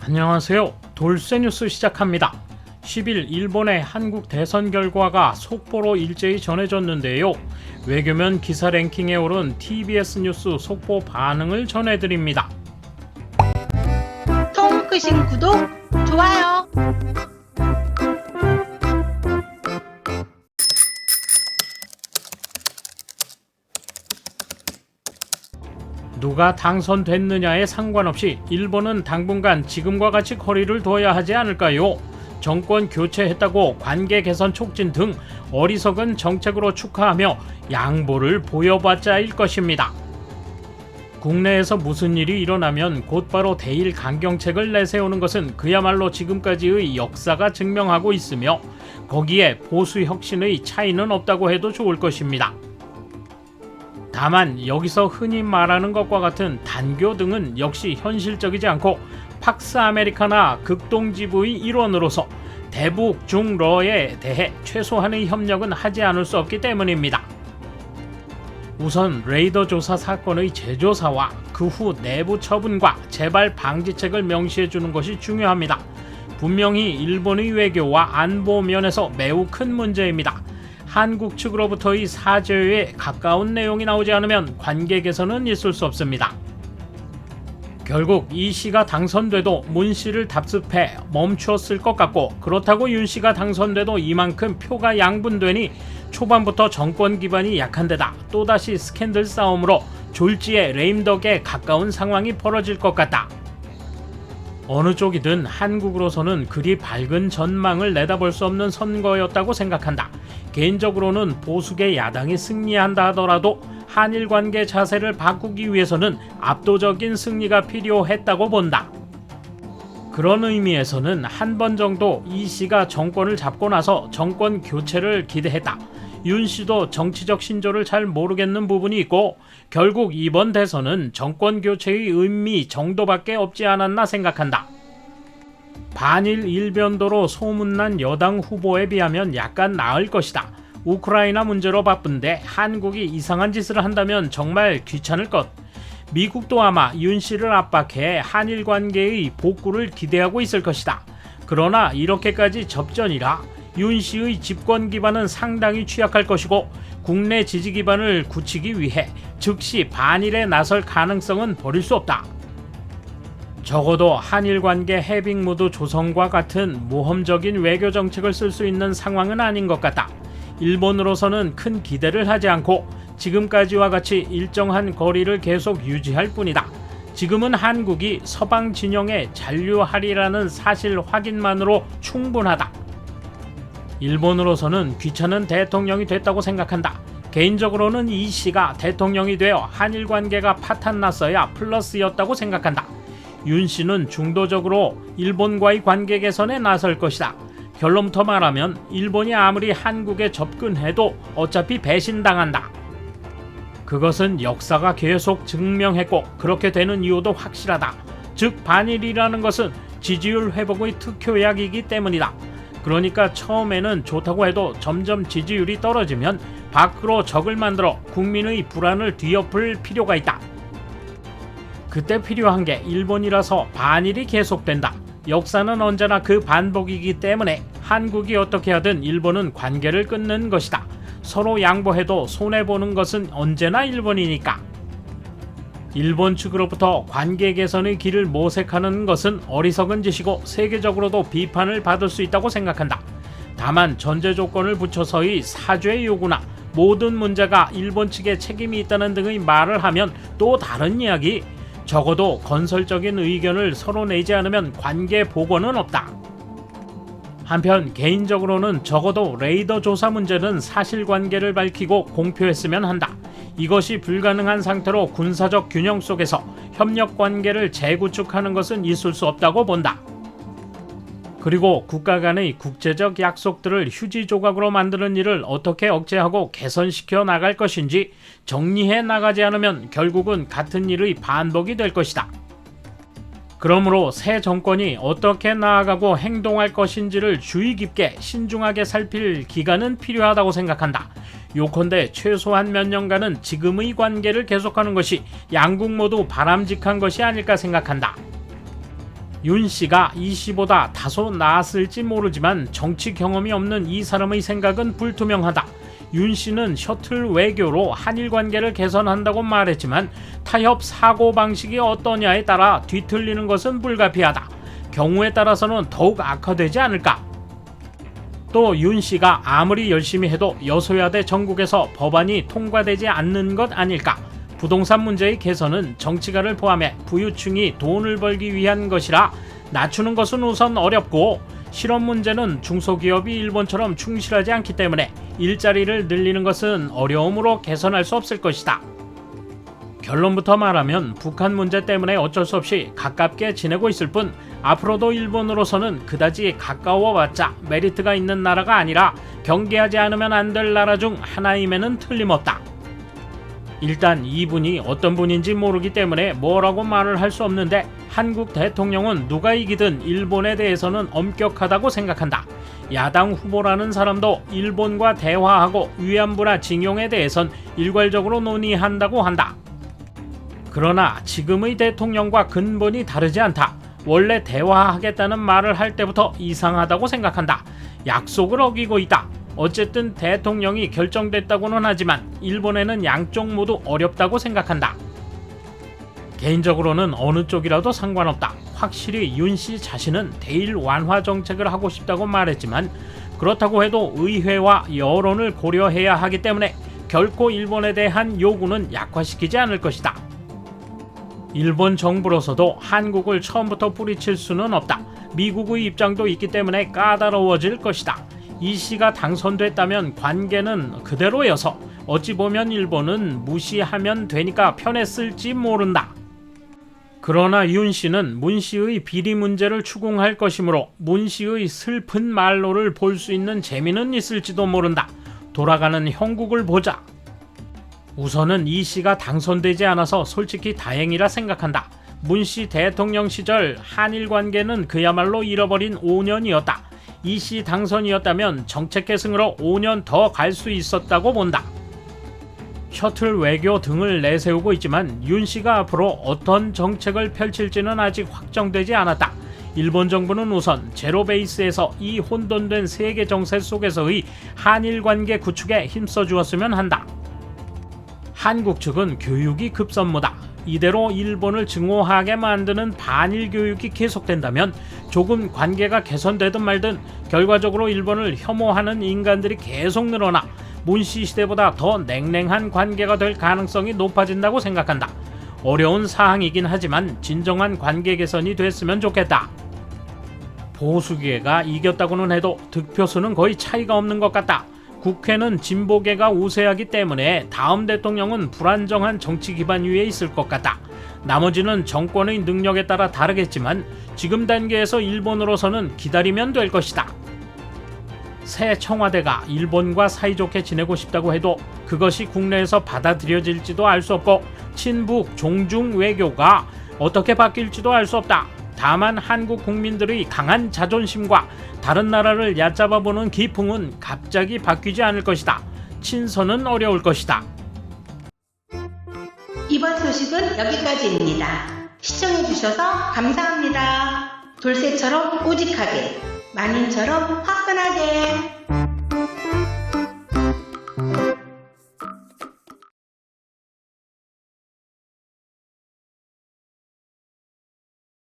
안녕하세요. 돌쇠뉴스 시작합니다. 10일 일본의 한국 대선 결과가 속보로 일제히 전해졌는데요. 외교면 기사 랭킹에 오른 TBS 뉴스 속보 반응을 전해드립니다. 통 끄신 구독, 좋아요. 누가 당선됐느냐에 상관없이 일본은 당분간 지금과 같이 거리를 둬야 하지 않을까요? 정권 교체했다고 관계 개선 촉진 등 어리석은 정책으로 축하하며 양보를 보여봤자일 것입니다. 국내에서 무슨 일이 일어나면 곧바로 대일 강경책을 내세우는 것은 그야말로 지금까지의 역사가 증명하고 있으며 거기에 보수 혁신의 차이는 없다고 해도 좋을 것입니다. 다만 여기서 흔히 말하는 것과 같은 단교 등은 역시 현실적이지 않고 팍스 아메리카나 극동지부의 일원으로서 대북 중러에 대해 최소한의 협력은 하지 않을 수 없기 때문입니다. 우선 레이더 조사 사건의 재조사와 그 후 내부 처분과 재발 방지책을 명시해주는 것이 중요합니다. 분명히 일본의 외교와 안보 면에서 매우 큰 문제입니다. 한국 측으로부터의 사죄에 가까운 내용이 나오지 않으면 관계 개선은 있을 수 없습니다. 결국 이 씨가 당선돼도 문 씨를 답습해 멈추었을 것 같고, 그렇다고 윤 씨가 당선돼도 이만큼 표가 양분되니 초반부터 정권 기반이 약한 데다 또다시 스캔들 싸움으로 졸지에 레임덕에 가까운 상황이 벌어질 것 같다. 어느 쪽이든 한국으로서는 그리 밝은 전망을 내다볼 수 없는 선거였다고 생각한다. 개인적으로는 보수계 야당이 승리한다 하더라도 한일 관계 자세를 바꾸기 위해서는 압도적인 승리가 필요했다고 본다. 그런 의미에서는 한 번 정도 이 씨가 정권을 잡고 나서 정권 교체를 기대했다. 윤 씨도 정치적 신조를 잘 모르겠는 부분이 있고 결국 이번 대선은 정권 교체의 의미 정도밖에 없지 않았나 생각한다. 반일 일변도로 소문난 여당 후보에 비하면 약간 나을 것이다. 우크라이나 문제로 바쁜데 한국이 이상한 짓을 한다면 정말 귀찮을 것. 미국도 아마 윤 씨를 압박해 한일 관계의 복구를 기대하고 있을 것이다. 그러나 이렇게까지 접전이라 윤 씨의 집권 기반은 상당히 취약할 것이고 국내 지지 기반을 굳히기 위해 즉시 반일에 나설 가능성은 버릴 수 없다. 적어도 한일 관계 해빙 무드 조성과 같은 모험적인 외교 정책을 쓸 수 있는 상황은 아닌 것 같다. 일본으로서는 큰 기대를 하지 않고 지금까지와 같이 일정한 거리를 계속 유지할 뿐이다. 지금은 한국이 서방 진영에 잔류하리라는 사실 확인만으로 충분하다. 일본으로서는 귀찮은 대통령이 됐다고 생각한다. 개인적으로는 이 씨가 대통령이 되어 한일 관계가 파탄났어야 플러스였다고 생각한다. 윤 씨는 중도적으로 일본과의 관계 개선에 나설 것이다. 결론부터 말하면 일본이 아무리 한국에 접근해도 어차피 배신당한다. 그것은 역사가 계속 증명했고 그렇게 되는 이유도 확실하다. 즉 반일이라는 것은 지지율 회복의 특효약이기 때문이다. 그러니까 처음에는 좋다고 해도 점점 지지율이 떨어지면 밖으로 적을 만들어 국민의 불안을 뒤엎을 필요가 있다. 그때 필요한 게 일본이라서 반일이 계속된다. 역사는 언제나 그 반복이기 때문에 한국이 어떻게 하든 일본은 관계를 끊는 것이다. 서로 양보해도 손해보는 것은 언제나 일본이니까. 일본 측으로부터 관계 개선의 길을 모색하는 것은 어리석은 짓이고 세계적으로도 비판을 받을 수 있다고 생각한다. 다만 전제 조건을 붙여서의 사죄 요구나 모든 문제가 일본 측에 책임이 있다는 등의 말을 하면 또 다른 이야기. 적어도 건설적인 의견을 서로 내지 않으면 관계 복원은 없다. 한편 개인적으로는 적어도 레이더 조사 문제는 사실관계를 밝히고 공표했으면 한다. 이것이 불가능한 상태로 군사적 균형 속에서 협력관계를 재구축하는 것은 있을 수 없다고 본다. 그리고 국가 간의 국제적 약속들을 휴지 조각으로 만드는 일을 어떻게 억제하고 개선시켜 나갈 것인지 정리해 나가지 않으면 결국은 같은 일의 반복이 될 것이다. 그러므로 새 정권이 어떻게 나아가고 행동할 것인지를 주의 깊게 신중하게 살필 기간은 필요하다고 생각한다. 요컨대 최소한 몇 년간은 지금의 관계를 계속하는 것이 양국 모두 바람직한 것이 아닐까 생각한다. 윤 씨가 이 씨보다 다소 나았을지 모르지만 정치 경험이 없는 이 사람의 생각은 불투명하다. 윤 씨는 셔틀 외교로 한일 관계를 개선한다고 말했지만 타협 사고방식이 어떠냐에 따라 뒤틀리는 것은 불가피하다. 경우에 따라서는 더욱 악화되지 않을까. 또 윤 씨가 아무리 열심히 해도 여소야대 전국에서 법안이 통과되지 않는 것 아닐까. 부동산 문제의 개선은 정치가를 포함해 부유층이 돈을 벌기 위한 것이라 낮추는 것은 우선 어렵고, 실업 문제는 중소기업이 일본처럼 충실하지 않기 때문에 일자리를 늘리는 것은 어려움으로 개선할 수 없을 것이다. 결론부터 말하면 북한 문제 때문에 어쩔 수 없이 가깝게 지내고 있을 뿐, 앞으로도 일본으로서는 그다지 가까워봤자 메리트가 있는 나라가 아니라 경계하지 않으면 안 될 나라 중 하나임에는 틀림없다. 일단 이분이 어떤 분인지 모르기 때문에 뭐라고 말을 할 수 없는데, 한국 대통령은 누가 이기든 일본에 대해서는 엄격하다고 생각한다. 야당 후보라는 사람도 일본과 대화하고 위안부나 징용에 대해선 일괄적으로 논의한다고 한다. 그러나 지금의 대통령과 근본이 다르지 않다. 원래 대화하겠다는 말을 할 때부터 이상하다고 생각한다. 약속을 어기고 있다. 어쨌든 대통령이 결정됐다고는 하지만 일본에는 양쪽 모두 어렵다고 생각한다. 개인적으로는 어느 쪽이라도 상관없다. 확실히 윤 씨 자신은 대일 완화 정책을 하고 싶다고 말했지만, 그렇다고 해도 의회와 여론을 고려해야 하기 때문에 결코 일본에 대한 요구는 약화시키지 않을 것이다. 일본 정부로서도 한국을 처음부터 뿌리칠 수는 없다. 미국의 입장도 있기 때문에 까다로워질 것이다. 이 씨가 당선됐다면 관계는 그대로여서 어찌 보면 일본은 무시하면 되니까 편했을지 모른다. 그러나 윤 씨는 문 씨의 비리 문제를 추궁할 것이므로 문 씨의 슬픈 말로를 볼 수 있는 재미는 있을지도 모른다. 돌아가는 형국을 보자. 우선은 이 씨가 당선되지 않아서 솔직히 다행이라 생각한다. 문 씨 대통령 시절 한일 관계는 그야말로 잃어버린 5년이었다. 이 씨 당선이었다면 정책 계승으로 5년 더 갈 수 있었다고 본다. 셔틀 외교 등을 내세우고 있지만 윤 씨가 앞으로 어떤 정책을 펼칠지는 아직 확정되지 않았다. 일본 정부는 우선 제로 베이스에서 이 혼돈된 세계 정세 속에서의 한일 관계 구축에 힘써 주었으면 한다. 한국 측은 교육이 급선무다. 이대로 일본을 증오하게 만드는 반일 교육이 계속된다면 조금 관계가 개선되든 말든 결과적으로 일본을 혐오하는 인간들이 계속 늘어나 문씨 시대보다 더 냉랭한 관계가 될 가능성이 높아진다고 생각한다. 어려운 사항이긴 하지만 진정한 관계 개선이 됐으면 좋겠다. 보수계가 이겼다고는 해도 득표수는 거의 차이가 없는 것 같다. 국회는 진보계가 우세하기 때문에 다음 대통령은 불안정한 정치 기반 위에 있을 것 같다. 나머지는 정권의 능력에 따라 다르겠지만 지금 단계에서 일본으로서는 기다리면 될 것이다. 새 청와대가 일본과 사이좋게 지내고 싶다고 해도 그것이 국내에서 받아들여질지도 알 수 없고, 친북 종중 외교가 어떻게 바뀔지도 알 수 없다. 다만 한국 국민들의 강한 자존심과 다른 나라를 얕잡아보는 기풍은 갑자기 바뀌지 않을 것이다. 친선은 어려울 것이다. 이번 소식은 여기까지입니다. 시청해주셔서 감사합니다. 돌쇠처럼 우직하게, 마님처럼 화끈하게.